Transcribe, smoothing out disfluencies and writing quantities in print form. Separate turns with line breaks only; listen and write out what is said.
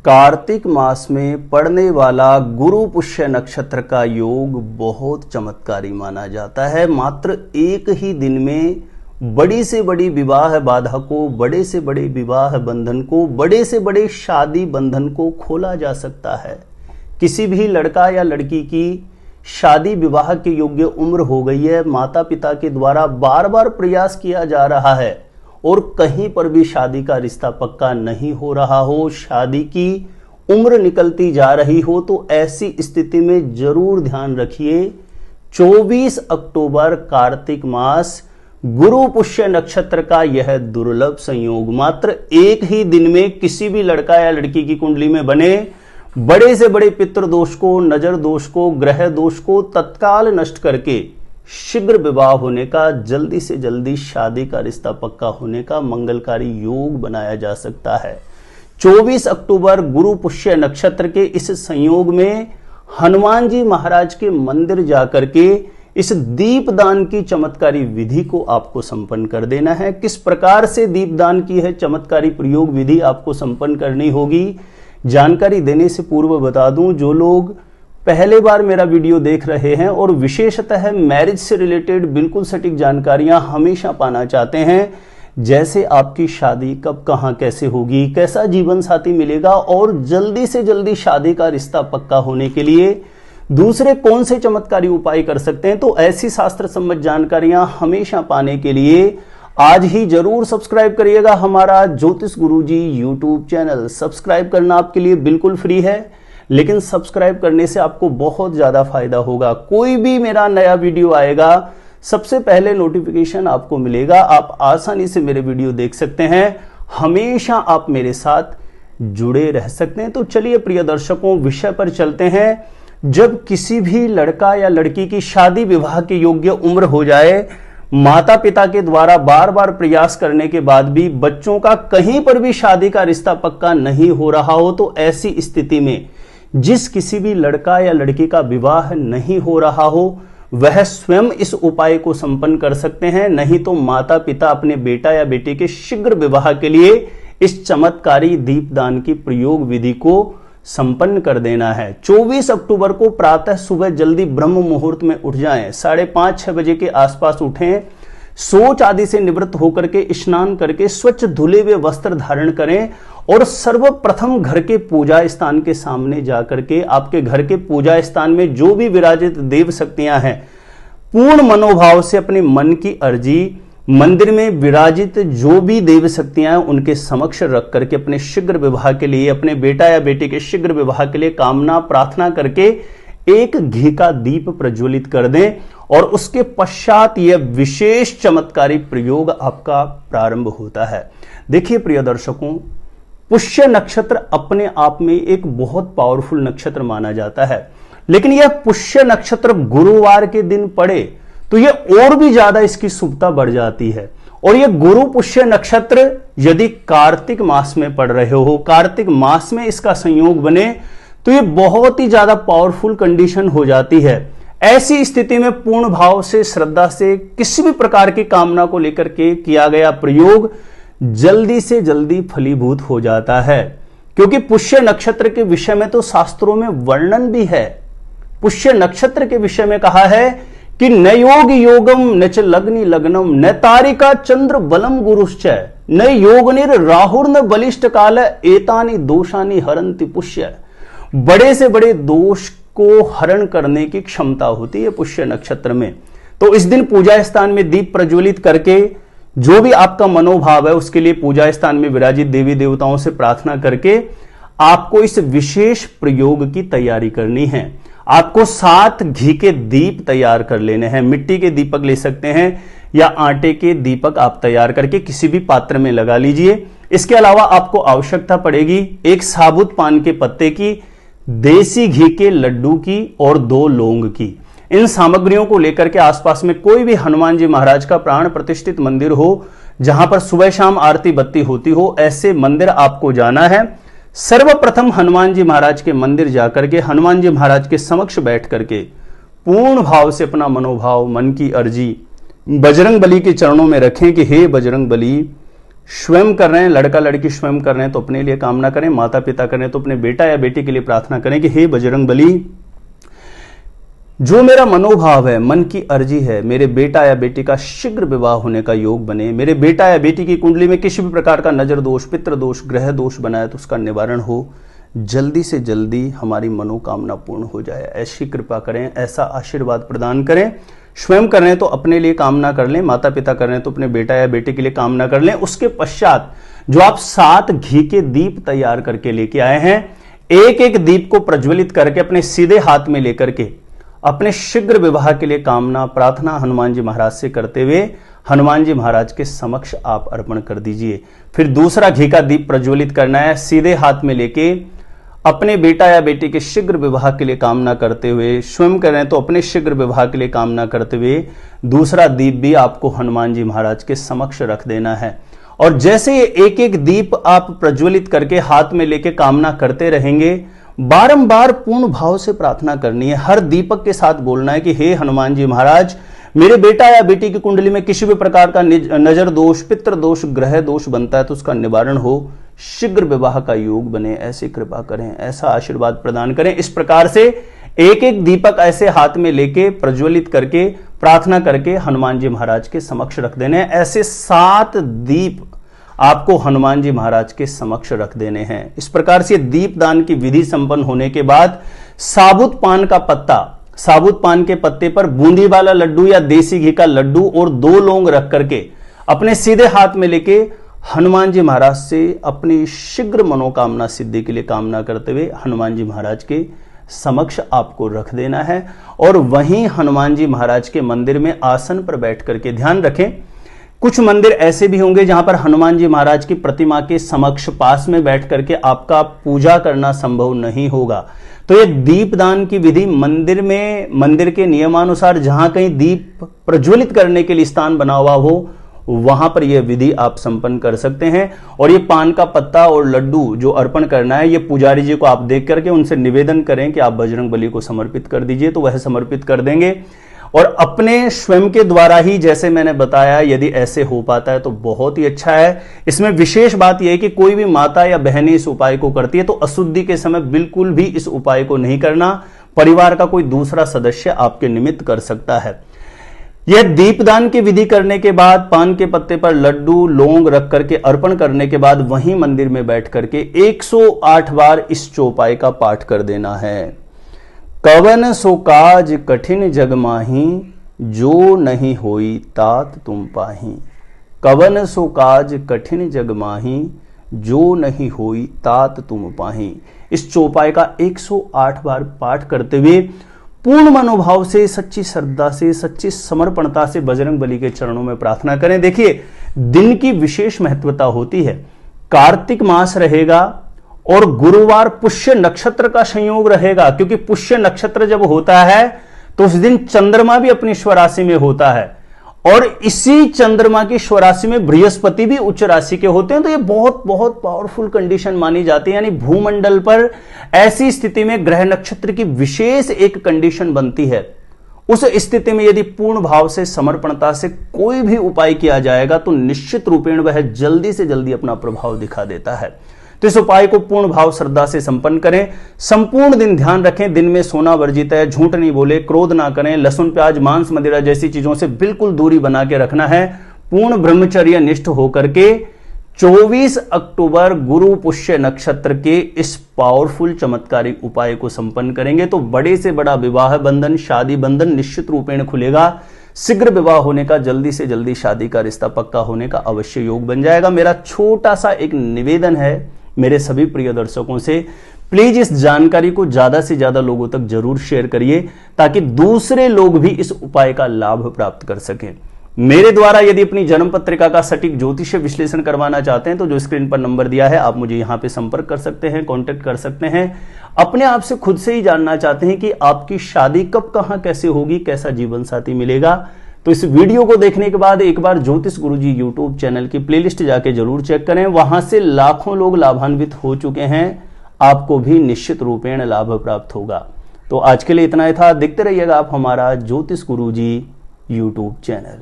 कार्तिक मास में पड़ने वाला गुरु पुष्य नक्षत्र का योग बहुत चमत्कारी माना जाता है। मात्र एक ही दिन में बड़ी से बड़ी विवाह बाधा को, बड़े से बड़े विवाह बंधन को, बड़े से बड़े शादी बंधन को खोला जा सकता है। किसी भी लड़का या लड़की की शादी विवाह के योग्य उम्र हो गई है, माता पिता के द्वारा बार बार प्रयास किया जा रहा है और कहीं पर भी शादी का रिश्ता पक्का नहीं हो रहा हो, शादी की उम्र निकलती जा रही हो, तो ऐसी स्थिति में जरूर ध्यान रखिए 24 अक्टूबर कार्तिक मास गुरु पुष्य नक्षत्र का यह दुर्लभ संयोग मात्र एक ही दिन में किसी भी लड़का या लड़की की कुंडली में बने बड़े से बड़े पितृ दोष को, नजर दोष को, ग्रह दोष को तत्काल नष्ट करके शीघ्र विवाह होने का, जल्दी से जल्दी शादी का रिश्ता पक्का होने का मंगलकारी योग बनाया जा सकता है। 24 अक्टूबर गुरु पुष्य नक्षत्र के इस संयोग में हनुमान जी महाराज के मंदिर जाकर के इस दीपदान की चमत्कारी विधि को आपको संपन्न कर देना है। किस प्रकार से दीपदान की है चमत्कारी प्रयोग विधि आपको संपन्न करनी होगी, जानकारी देने से पूर्व बता दूं, जो लोग पहले बार मेरा वीडियो देख रहे हैं और विशेषतः मैरिज से रिलेटेड बिल्कुल सटीक जानकारियां हमेशा पाना चाहते हैं, जैसे आपकी शादी कब कहां कैसे होगी, कैसा जीवन साथी मिलेगा और जल्दी से जल्दी शादी का रिश्ता पक्का होने के लिए दूसरे कौन से चमत्कारी उपाय कर सकते हैं, तो ऐसी शास्त्र सम्मत जानकारियां हमेशा पाने के लिए आज ही जरूर सब्सक्राइब करिएगा हमारा ज्योतिष गुरुजी यूट्यूब चैनल। सब्सक्राइब करना आपके लिए बिल्कुल फ्री है, लेकिन सब्सक्राइब करने से आपको बहुत ज्यादा फायदा होगा। कोई भी मेरा नया वीडियो आएगा सबसे पहले नोटिफिकेशन आपको मिलेगा, आप आसानी से मेरे वीडियो देख सकते हैं, हमेशा आप मेरे साथ जुड़े रह सकते हैं। तो चलिए प्रिय दर्शकों, विषय पर चलते हैं। जब किसी भी लड़का या लड़की की शादी विवाह के योग्य उम्र हो जाए, माता पिता के द्वारा बार बार प्रयास करने के बाद भी बच्चों का कहीं पर भी शादी का रिश्ता पक्का नहीं हो रहा हो, तो ऐसी स्थिति में जिस किसी भी लड़का या लड़की का विवाह नहीं हो रहा हो, वह स्वयं इस उपाय को संपन्न कर सकते हैं। नहीं तो माता पिता अपने बेटा या बेटी के शीघ्र विवाह के लिए इस चमत्कारी दीपदान की प्रयोग विधि को संपन्न कर देना है। 24 अक्टूबर को प्रातः सुबह जल्दी ब्रह्म मुहूर्त में उठ जाएं, 5:30-6 बजे के आसपास उठें, सोच आदि से निवृत्त होकर के स्नान करके स्वच्छ धुले हुए वस्त्र धारण करें और सर्वप्रथम घर के पूजा स्थान के सामने जाकर के आपके घर के पूजा स्थान में जो भी विराजित देव शक्तियां हैं, पूर्ण मनोभाव से अपने मन की अर्जी मंदिर में विराजित जो भी देव शक्तियां हैं उनके समक्ष रख करके अपने शीघ्र विवाह के लिए, अपने बेटा या बेटी के शीघ्र विवाह के लिए कामना प्रार्थना करके एक घी का दीप प्रज्वलित कर दें और उसके पश्चात यह विशेष चमत्कारी प्रयोग आपका प्रारंभ होता है। देखिए प्रिय दर्शकों, पुष्य नक्षत्र अपने आप में एक बहुत पावरफुल नक्षत्र माना जाता है, लेकिन यह पुष्य नक्षत्र गुरुवार के दिन पड़े तो यह और भी ज्यादा इसकी शुभता बढ़ जाती है। और यह गुरु पुष्य नक्षत्र यदि कार्तिक मास में पड़ रहे हो, कार्तिक मास में इसका संयोग बने, तो यह बहुत ही ज्यादा पावरफुल कंडीशन हो जाती है। ऐसी स्थिति में पूर्ण भाव से, श्रद्धा से किसी भी प्रकार की कामना को लेकर के किया गया प्रयोग जल्दी से जल्दी फलीभूत हो जाता है। क्योंकि पुष्य नक्षत्र के विषय में तो शास्त्रों में वर्णन भी है। पुष्य नक्षत्र के विषय में कहा है कि न योग योगम न च लग्नि लग्नम न तारिका चंद्र बलम गुरुश्च न योगनिर राहुर न बलिष्ठ काल एतानि दोषानि हरन्ति पुष्य। बड़े से बड़े दोष को हरण करने की क्षमता होती है पुष्य नक्षत्र में। तो इस दिन पूजा स्थान में दीप प्रज्वलित करके जो भी आपका मनोभाव है उसके लिए पूजा स्थान में विराजित देवी देवताओं से प्रार्थना करके आपको इस विशेष प्रयोग की तैयारी करनी है। आपको 7 घी के दीप तैयार कर लेने हैं। मिट्टी के दीपक ले सकते हैं या आटे के दीपक आप तैयार करके किसी भी पात्र में लगा लीजिए। इसके अलावा आपको आवश्यकता पड़ेगी एक साबुत पान के पत्ते की, देसी घी के लड्डू की और 2 लौंग की। इन सामग्रियों को लेकर के आसपास में कोई भी हनुमान जी महाराज का प्राण प्रतिष्ठित मंदिर हो, जहां पर सुबह शाम आरती बत्ती होती हो, ऐसे मंदिर आपको जाना है। सर्वप्रथम हनुमान जी महाराज के मंदिर जाकर के हनुमान जी महाराज के समक्ष बैठ करके पूर्ण भाव से अपना मनोभाव, मन की अर्जी बजरंग बली के चरणों में रखें कि हे बजरंग बली, स्वयं कर रहे हैं, लड़का लड़की स्वयं कर रहे हैं तो अपने लिए कामना करें, माता पिता कर रहे हैं तो अपने बेटा या बेटी के लिए प्रार्थना करें कि हे बजरंग बली, जो मेरा मनोभाव है, मन की अर्जी है, मेरे बेटा या बेटी का शीघ्र विवाह होने का योग बने, मेरे बेटा या बेटी की कुंडली में किसी भी प्रकार का नजर दोष, पितृ दोष, ग्रह दोष बना है तो उसका निवारण हो, जल्दी से जल्दी हमारी मनोकामना पूर्ण हो जाए, ऐसी कृपा करें, ऐसा आशीर्वाद प्रदान करें। स्वयं कर रहे हैं तो अपने लिए कामना कर लें, माता पिता कर रहे हैं तो अपने बेटा या बेटे के लिए कामना कर लें। उसके पश्चात जो आप 7 घी के दीप तैयार करके लेके आए हैं, एक एक दीप को प्रज्वलित करके अपने सीधे हाथ में लेकर के अपने शीघ्र विवाह के लिए कामना प्रार्थना हनुमान जी महाराज से करते हुए हनुमान जी महाराज के समक्ष आप अर्पण कर दीजिए। फिर दूसरा घी का दीप प्रज्वलित करना है, सीधे हाथ में लेके अपने बेटा या बेटी के शीघ्र विवाह के लिए कामना करते हुए, स्वयं कर रहे हैं तो अपने शीघ्र विवाह के लिए कामना करते हुए दूसरा दीप भी आपको हनुमान जी महाराज के समक्ष रख देना है। और जैसे एक एक दीप आप प्रज्वलित करके हाथ में लेके कामना करते रहेंगे, बारंबार पूर्ण भाव से प्रार्थना करनी है। हर दीपक के साथ बोलना है कि हे हनुमान जी महाराज, मेरे बेटा या बेटी की कुंडली में किसी भी प्रकार का नजर दोष, पितृ दोष, ग्रह दोष बनता है तो उसका निवारण हो, शीघ्र विवाह का योग बने, ऐसी कृपा करें, ऐसा आशीर्वाद प्रदान करें। इस प्रकार से एक एक दीपक ऐसे हाथ में लेके प्रज्वलित करके प्रार्थना करके हनुमान जी महाराज के समक्ष रख देने हैं। ऐसे 7 दीप आपको हनुमान जी महाराज के समक्ष रख देने हैं। इस प्रकार से दीपदान की विधि संपन्न होने के बाद साबुत पान का पत्ता, साबुत पान के पत्ते पर बूंदी वाला लड्डू या देसी घी का लड्डू और 2 लौंग रख करके अपने सीधे हाथ में लेके हनुमान जी महाराज से अपनी शीघ्र मनोकामना सिद्धि के लिए कामना करते हुए हनुमान जी महाराज के समक्ष आपको रख देना है। और वहीं हनुमान जी महाराज के मंदिर में आसन पर बैठ करके ध्यान रखें, कुछ मंदिर ऐसे भी होंगे जहां पर हनुमान जी महाराज की प्रतिमा के समक्ष पास में बैठ करके आपका पूजा करना संभव नहीं होगा। तो ये दीपदान की विधि मंदिर में, मंदिर के नियमानुसार जहां कहीं दीप प्रज्वलित करने के लिए स्थान बना हुआ हो, वहां पर यह विधि आप संपन्न कर सकते हैं। और ये पान का पत्ता और लड्डू जो अर्पण करना है, ये पुजारी जी को आप देख करके उनसे निवेदन करें कि आप बजरंग बली को समर्पित कर दीजिए, तो वह समर्पित कर देंगे। और अपने स्वयं के द्वारा ही, जैसे मैंने बताया, यदि ऐसे हो पाता है तो बहुत ही अच्छा है। इसमें विशेष बात यह है कि कोई भी माता या बहनें इस उपाय को करती है तो अशुद्धि के समय बिल्कुल भी इस उपाय को नहीं करना, परिवार का कोई दूसरा सदस्य आपके निमित्त कर सकता है। यह दीपदान की विधि करने के बाद पान के पत्ते पर लड्डू लौंग रख करके अर्पण करने के बाद वहीं मंदिर में बैठ करके 108 बार इस चौपाई का पाठ कर देना है। कवन सो काज कठिन जग माही, जो नहीं होई तात तुम पाही। कवन सो काज कठिन जग माही, जो नहीं होई तात तुम पाही। इस चौपाई का 108 बार पाठ करते हुए पूर्ण मनोभाव से, सच्ची श्रद्धा से, सच्ची समर्पणता से बजरंग बली के चरणों में प्रार्थना करें। देखिए, दिन की विशेष महत्वता होती है। कार्तिक मास रहेगा और गुरुवार पुष्य नक्षत्र का संयोग रहेगा, क्योंकि पुष्य नक्षत्र जब होता है तो उस दिन चंद्रमा भी अपनी स्वराशि में होता है और इसी चंद्रमा की स्वराशि में बृहस्पति भी उच्च राशि के होते हैं। तो ये बहुत बहुत पावरफुल कंडीशन मानी जाती है। यानी भूमंडल पर ऐसी स्थिति में ग्रह नक्षत्र की विशेष एक कंडीशन बनती है। उस स्थिति में यदि पूर्ण भाव से, समर्पणता से कोई भी उपाय किया जाएगा तो निश्चित रूपेण वह जल्दी से जल्दी अपना प्रभाव दिखा देता है। तो इस उपाय को पूर्ण भाव श्रद्धा से संपन्न करें। संपूर्ण दिन ध्यान रखें, दिन में सोना वर्जित है, झूठ नहीं बोले, क्रोध ना करें, लहसुन प्याज मांस मदिरा जैसी चीजों से बिल्कुल दूरी बना के रखना है। पूर्ण ब्रह्मचर्य निष्ठ होकर के 24 अक्टूबर गुरु पुष्य नक्षत्र के इस पावरफुल चमत्कारिक उपाय को संपन्न करेंगे तो बड़े से बड़ा विवाह बंधन, शादी बंधन निश्चित रूपेण खुलेगा। शीघ्र विवाह होने का, जल्दी से जल्दी शादी का रिश्ता पक्का होने का अवश्य योग बन जाएगा। मेरा छोटा सा एक निवेदन है मेरे सभी प्रिय दर्शकों से, प्लीज इस जानकारी को ज्यादा से ज्यादा लोगों तक जरूर शेयर करिए ताकि दूसरे लोग भी इस उपाय का लाभ प्राप्त कर सकें। मेरे द्वारा यदि अपनी जन्म पत्रिका का सटीक ज्योतिषीय विश्लेषण करवाना चाहते हैं तो जो स्क्रीन पर नंबर दिया है आप मुझे यहां पे संपर्क कर सकते हैं, कांटेक्ट कर सकते हैं। अपने आप से खुद से ही जानना चाहते हैं कि आपकी शादी कब, कहां, कैसे होगी, कैसा जीवन साथी मिलेगा, तो इस वीडियो को देखने के बाद एक बार ज्योतिष गुरुजी यूट्यूब चैनल की प्लेलिस्ट जाके जरूर चेक करें। वहां से लाखों लोग लाभान्वित हो चुके हैं, आपको भी निश्चित रूपेण लाभ प्राप्त होगा। तो आज के लिए इतना ही था। देखते रहिएगा आप हमारा ज्योतिष गुरुजी यूट्यूब चैनल।